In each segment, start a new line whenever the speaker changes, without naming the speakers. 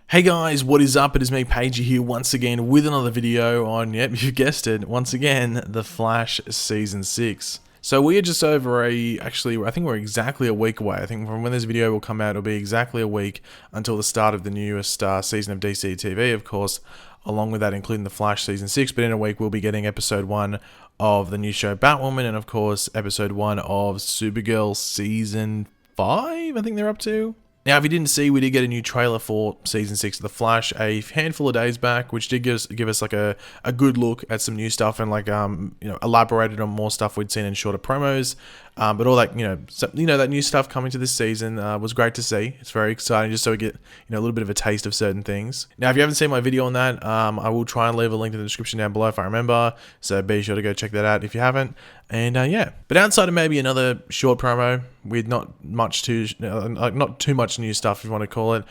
Hey guys, what is up? It is me, Pagey, here once again with another video on, yep, you guessed it, once again, The Flash Season 6. So we are just over actually, I think we're exactly a week away. I think from when this video will come out, it'll be exactly a week until the start of the newest season of DC TV, of course, along with that including The Flash Season 6. But in a week, we'll be getting Episode 1 of the new show Batwoman, and of course, Episode 1 of Supergirl Season 5, I think they're up to. Now, if you didn't see, we did get a new trailer for Season 6 of The Flash a handful of days back, which did give us like a good look at some new stuff and elaborated on more stuff we'd seen in shorter promos. But all that, that new stuff coming to this season was great to see. It's very exciting just so we get, a little bit of a taste of certain things. Now, if you haven't seen my video on that, I will try and leave a link in the description down below if I remember. So be sure to go check that out if you haven't. And yeah, but outside of maybe another short promo with not too much new stuff, if you want to call it,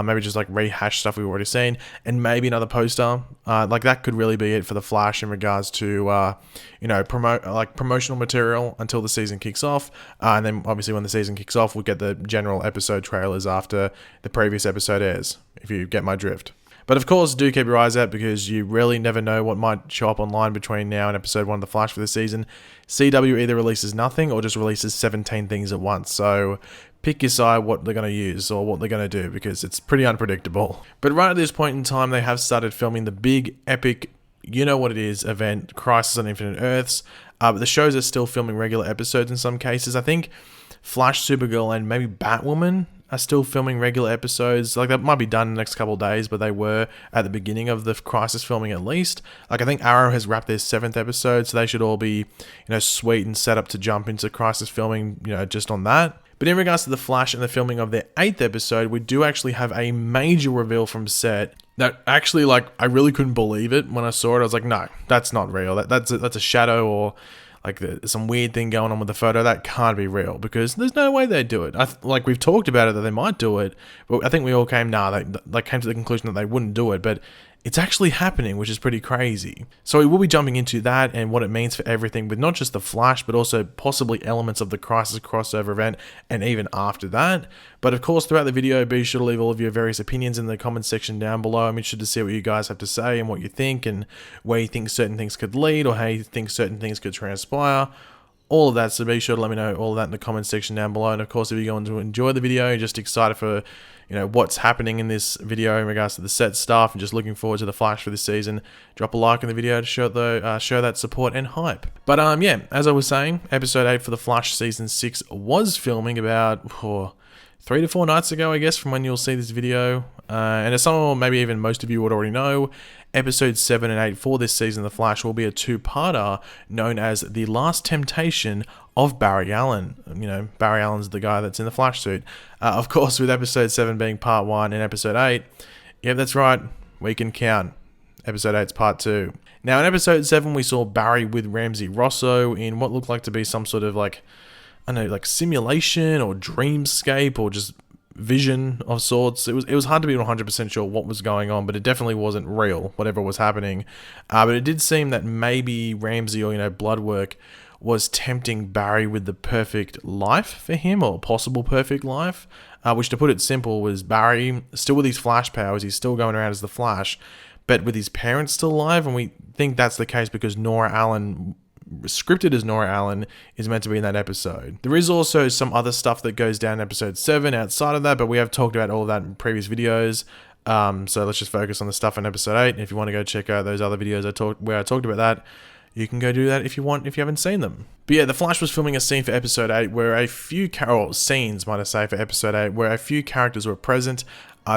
maybe just like rehash stuff we've already seen, and maybe another poster, like that could really be it for the Flash in regards to promotional material until the season kicks off, and then obviously when the season kicks off, we'll get the general episode trailers after the previous episode airs, if you get my drift. But of course, do keep your eyes out because you really never know what might show up online between now and episode 1 of The Flash for this season. CW either releases nothing or just releases 17 things at once. So pick your side what they're going to use or what they're going to do because it's pretty unpredictable. But right at this point in time, they have started filming the big, epic, you know what it is, event, Crisis on Infinite Earths. But the shows are still filming regular episodes in some cases. I think Flash, Supergirl, and maybe Batwoman are still filming regular episodes. Like that might be done in the next couple of days, but they were at the beginning of the Crisis filming at least. Like I think Arrow has wrapped their 7th episode, so they should all be, sweet and set up to jump into Crisis filming, just on that. But in regards to The Flash and the filming of their 8th episode, we do actually have a major reveal from set that actually, I really couldn't believe it when I saw it. I was like, no, that's not real. That's a shadow or some weird thing going on with the photo. That can't be real because there's no way they'd do it. We've talked about it that they might do it, but I think we all came to the conclusion that they wouldn't do it, but it's actually happening, which is pretty crazy. So we will be jumping into that and what it means for everything with not just the Flash, but also possibly elements of the Crisis crossover event and even after that. But of course, throughout the video, be sure to leave all of your various opinions in the comment section down below. I'm interested to see what you guys have to say and what you think and where you think certain things could lead or how you think certain things could transpire. All of that, so be sure to let me know all of that in the comment section down below. And of course, if you're going to enjoy the video, just excited for what's happening in this video in regards to the set stuff and just looking forward to the Flash for this season, drop a like in the video to show that support and hype. But yeah, as I was saying, episode 8 for the Flash season 6 was filming about 3 to 4 nights ago, I guess, from when you'll see this video. And as some or maybe even most of you would already know, episodes 7 and 8 for this season of The Flash will be a 2-parter known as The Last Temptation of Barry Allen. Barry Allen's the guy that's in the Flash suit. Of course, with episode 7 being part 1 and episode 8, yeah, that's right, we can count. Episode 8's part 2. Now, in episode 7, we saw Barry with Ramsey Rosso in what looked like to be some sort of simulation or dreamscape or just vision of sorts. It was hard to be 100% sure what was going on, but it definitely wasn't real, whatever was happening. But it did seem that maybe Ramsey or, Bloodwork was tempting Barry with the perfect life for him, or possible perfect life, which, to put it simple, was Barry still with his Flash powers. He's still going around as the Flash, but with his parents still alive, and we think that's the case because Nora Allen, scripted as Nora Allen, is meant to be in that episode. There is also some other stuff that goes down in episode 7 outside of that, but we have talked about all of that in previous videos. So let's just focus on the stuff in episode 8. If you want to go check out those other videos where I talked about that, you can go do that if you want, if you haven't seen them. But yeah, The Flash was filming a scene for episode 8 where a few scenes, might I say, for episode 8, where a few characters were present.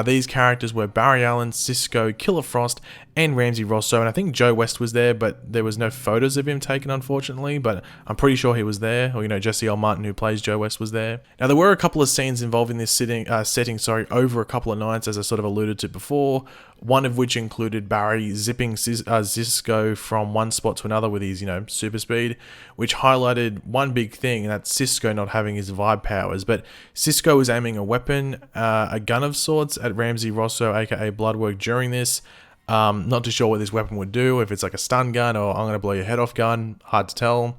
These characters were Barry Allen, Cisco, Killer Frost, and Ramsey Rosso, and I think Joe West was there, but there was no photos of him taken, unfortunately, but I'm pretty sure he was there, or, Jesse L. Martin, who plays Joe West, was there. Now, there were a couple of scenes involving this setting, over a couple of nights, as I sort of alluded to before, one of which included Barry zipping Cisco from one spot to another with his, super speed, which highlighted one big thing, and that's Cisco not having his vibe powers, but Cisco was aiming a weapon, a gun of sorts, at Ramsey Rosso, aka Bloodwork, during this. Not too sure what this weapon would do, if it's like a stun gun or I'm going to blow your head off gun, hard to tell.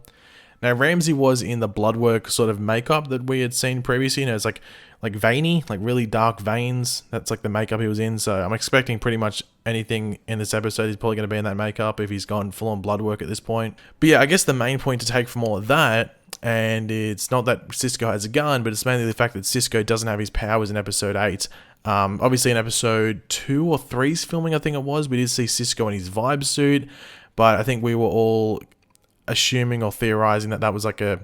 Now, Ramsey was in the bloodwork sort of makeup that we had seen previously. You know, it's like veiny, like really dark veins. That's like the makeup he was in. So I'm expecting pretty much anything in this episode, he's probably going to be in that makeup if he's gone full on bloodwork at this point. But yeah, I guess the main point to take from all of that, and it's not that Cisco has a gun, but it's mainly the fact that Cisco doesn't have his powers in episode 8. Obviously in episode 2 or 3's filming, I think it was, we did see Cisco in his vibe suit, but I think we were all assuming or theorizing that that was like a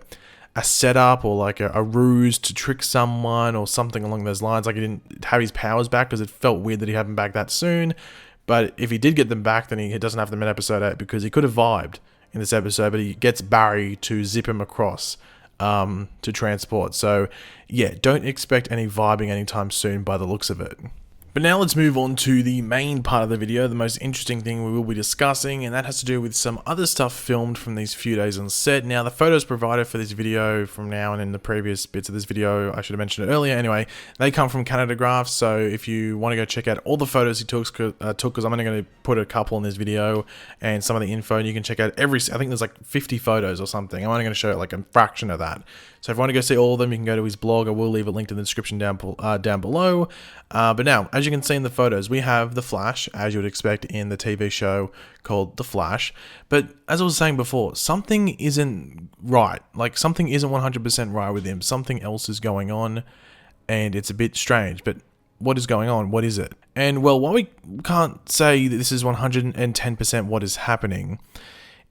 setup or like a ruse to trick someone or something along those lines. Like he didn't have his powers back because it felt weird that he had them back that soon. But if he did get them back, then he doesn't have them in episode 8 because he could have vibed in this episode, but he gets Barry to zip him across to transport. So yeah, don't expect any vibing anytime soon by the looks of it. But now let's move on to the main part of the video, the most interesting thing we will be discussing, and that has to do with some other stuff filmed from these few days on set. Now, the photos provided for this video from now and in the previous bits of this video, I should have mentioned it earlier. Anyway, they come from Canada Graph, so if you want to go check out all the photos he took, because I'm only going to put a couple in this video, and some of the info, and you can check out I think there's like 50 photos or something. I'm only going to show like a fraction of that. So if you want to go see all of them, you can go to his blog. I will leave a link in the description down below. But now, as you can see in the photos, we have the Flash, as you would expect in the TV show called The Flash. But as I was saying before, something isn't right. Like, something isn't 100% right with him. Something else is going on, and it's a bit strange. But what is going on? What is it? And, well, while we can't say that this is 110% what is happening,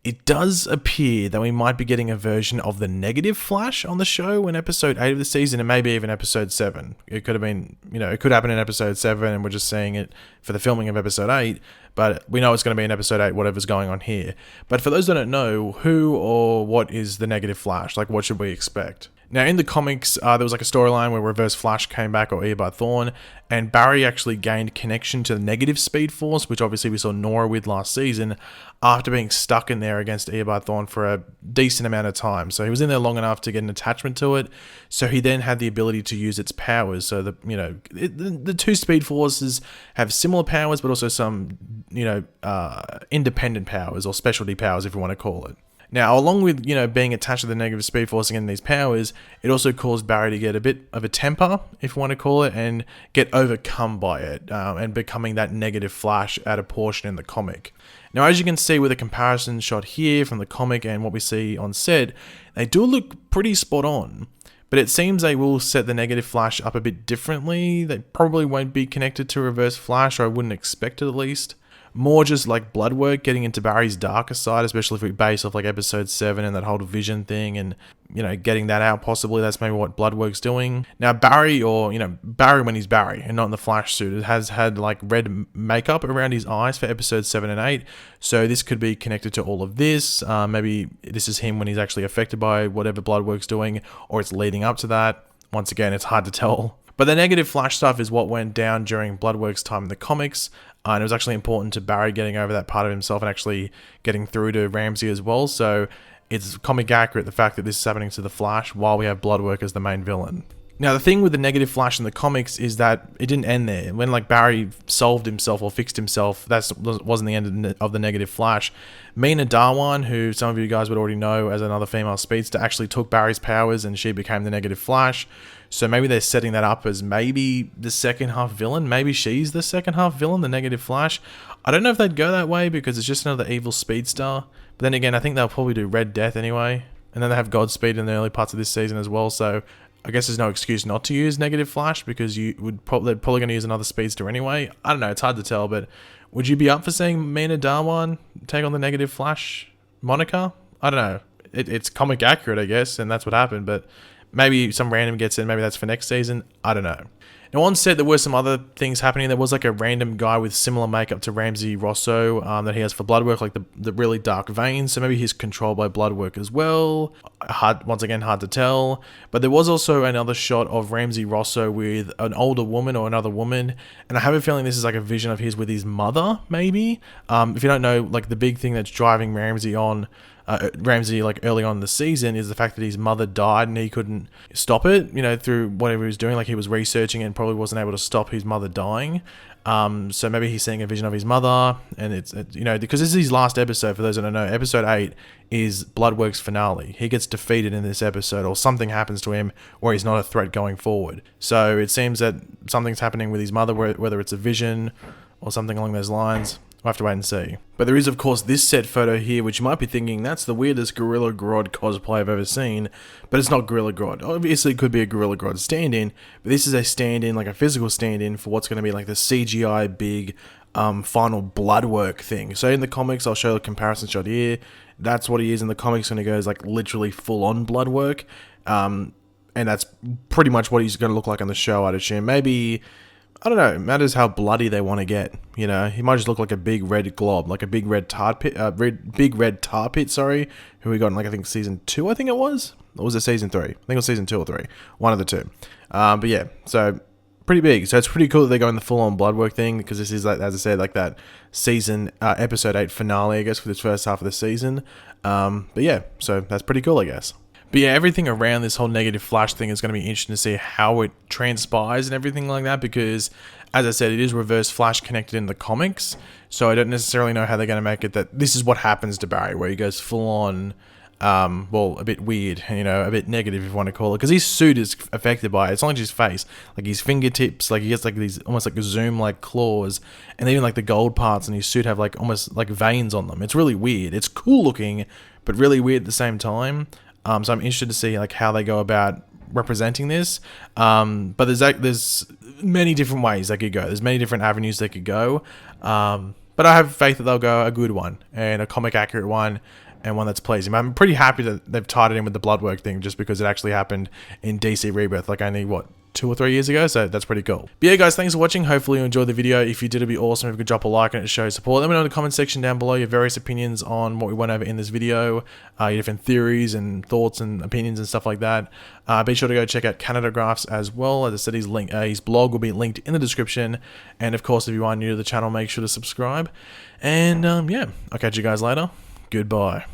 it does appear that we might be getting a version of the negative Flash on the show in episode 8 of the season, and maybe even episode 7. It could have been, it could happen in episode 7, and we're just seeing it for the filming of episode 8, but we know it's going to be in episode 8, whatever's going on here. But for those that don't know, who or what is the negative Flash? Like, what should we expect? Now, in the comics, there was like a storyline where Reverse Flash came back, or Eobard Thawne, and Barry actually gained connection to the negative Speed Force, which obviously we saw Nora with last season, after being stuck in there against Eobard Thawne for a decent amount of time. So he was in there long enough to get an attachment to it, so he then had the ability to use its powers. So the two Speed Forces have similar powers, but also some, independent powers, or specialty powers, if you want to call it. Now, along with, being attached to the negative Speed Force and getting these powers, it also caused Barry to get a bit of a temper, if you want to call it, and get overcome by it, and becoming that negative Flash at a portion in the comic. Now, as you can see with a comparison shot here from the comic and what we see on set, they do look pretty spot on. But it seems they will set the negative Flash up a bit differently. They probably won't be connected to Reverse Flash, or I wouldn't expect it at least. More just like blood work, getting into Barry's darker side, especially if we base off like episode 7 and that whole vision thing, and getting that out possibly. That's maybe what Bloodwork's doing. Now Barry, or Barry when he's Barry and not in the Flash suit, it has had like red makeup around his eyes for episodes 7 and 8. So this could be connected to all of this. Maybe this is him when he's actually affected by whatever Bloodwork's doing, or it's leading up to that. Once again, it's hard to tell. But the negative Flash stuff is what went down during Bloodwork's time in the comics. And it was actually important to Barry getting over that part of himself and actually getting through to Ramsey as well. So it's comic accurate, the fact that this is happening to the Flash while we have Bloodwork as the main villain. Now, the thing with the negative Flash in the comics is that it didn't end there. When like Barry solved himself or fixed himself, that wasn't the end of the negative Flash. Mina Darwan, who some of you guys would already know as another female speedster, actually took Barry's powers and she became the negative Flash. So maybe they're setting that up as maybe the second half villain. Maybe she's the second half villain, the negative Flash. I don't know if they'd go that way because it's just another evil speedster. But then again, I think they'll probably do Red Death anyway. And then they have Godspeed in the early parts of this season as well. So I guess there's no excuse not to use negative Flash because they're probably going to use another speedster anyway. I don't know. It's hard to tell. But would you be up for seeing Mina Darwan take on the negative Flash moniker? I don't know. It's comic accurate, I guess. And that's what happened. But maybe some random gets in. Maybe that's for next season. I don't know. Now, on set, there were some other things happening. There was like a random guy with similar makeup to Ramsey Rosso that he has for Bloodwork, like the really dark veins. So maybe he's controlled by Bloodwork as well. Once again, hard to tell. But there was also another shot of Ramsey Rosso with an older woman or another woman. And I have a feeling this is like a vision of his with his mother, maybe. If you don't know, like the big thing that's driving Ramsey on Ramsey like early on in the season is the fact that his mother died and he couldn't stop it, you know, through whatever he was doing. Like he was researching and probably wasn't able to stop his mother dying. So maybe he's seeing a vision of his mother, and it's you know, because this is his last episode. For those that don't know, episode 8 is Bloodwork's finale. He gets defeated in this episode, or something happens to him, or he's not a threat going forward. So it seems that something's happening with his mother, whether it's a vision or something along those lines. We'll have to wait and see. But there is, of course, this set photo here, which you might be thinking, that's the weirdest Gorilla Grodd cosplay I've ever seen. But it's not Gorilla Grodd. Obviously, it could be a Gorilla Grodd stand-in, but this is a stand-in, like a physical stand-in for what's going to be like the CGI big final Bloodwork thing. So in the comics, I'll show a comparison shot here. That's what he is in the comics when he goes like literally full-on Bloodwork. And that's pretty much what he's going to look like on the show, I'd assume. Maybe, I don't know, it matters how bloody they want to get, you know. He might just look like a big red glob, like a big red tar pit, sorry, who we got in, like, I think season 2, I think it was? Or was it season 3? I think it was season 2 or 3. One of the two. But yeah, so pretty big. So it's pretty cool that they're going the full-on Bloodwork thing, because this is, like, as I said, like that season, episode 8 finale, I guess, for this first half of the season. But yeah, so that's pretty cool, I guess. But yeah, everything around this whole negative Flash thing is going to be interesting to see how it transpires and everything like that, because, as I said, it is Reverse Flash connected in the comics, so I don't necessarily know how they're going to make it that this is what happens to Barry, where he goes full on, well, a bit weird, you know, a bit negative if you want to call it, because his suit is affected by it. It's not just his face, like his fingertips, like he gets like these almost like Zoom-like claws, and even like the gold parts in his suit have like almost like veins on them. It's really weird. It's cool looking, but really weird at the same time. So I'm interested to see like how they go about representing this. But there's many different ways they could go. There's many different avenues they could go. But I have faith that they'll go a good one, and a comic accurate one, and one that's pleasing. I'm pretty happy that they've tied it in with the Bloodwork thing, just because it actually happened in DC Rebirth, like only, what, 2 or 3 years ago, so that's pretty cool. But yeah, guys, thanks for watching. Hopefully you enjoyed the video. If you did, it'd be awesome if you could drop a like and it shows support. Let me know in the comment section down below your various opinions on what we went over in this video, your different theories and thoughts and opinions and stuff like that. Be sure to go check out Canada Graphs as well. As I said, his blog will be linked in the description. And of course, if you are new to the channel, make sure to subscribe. And yeah, I'll catch you guys later. Goodbye.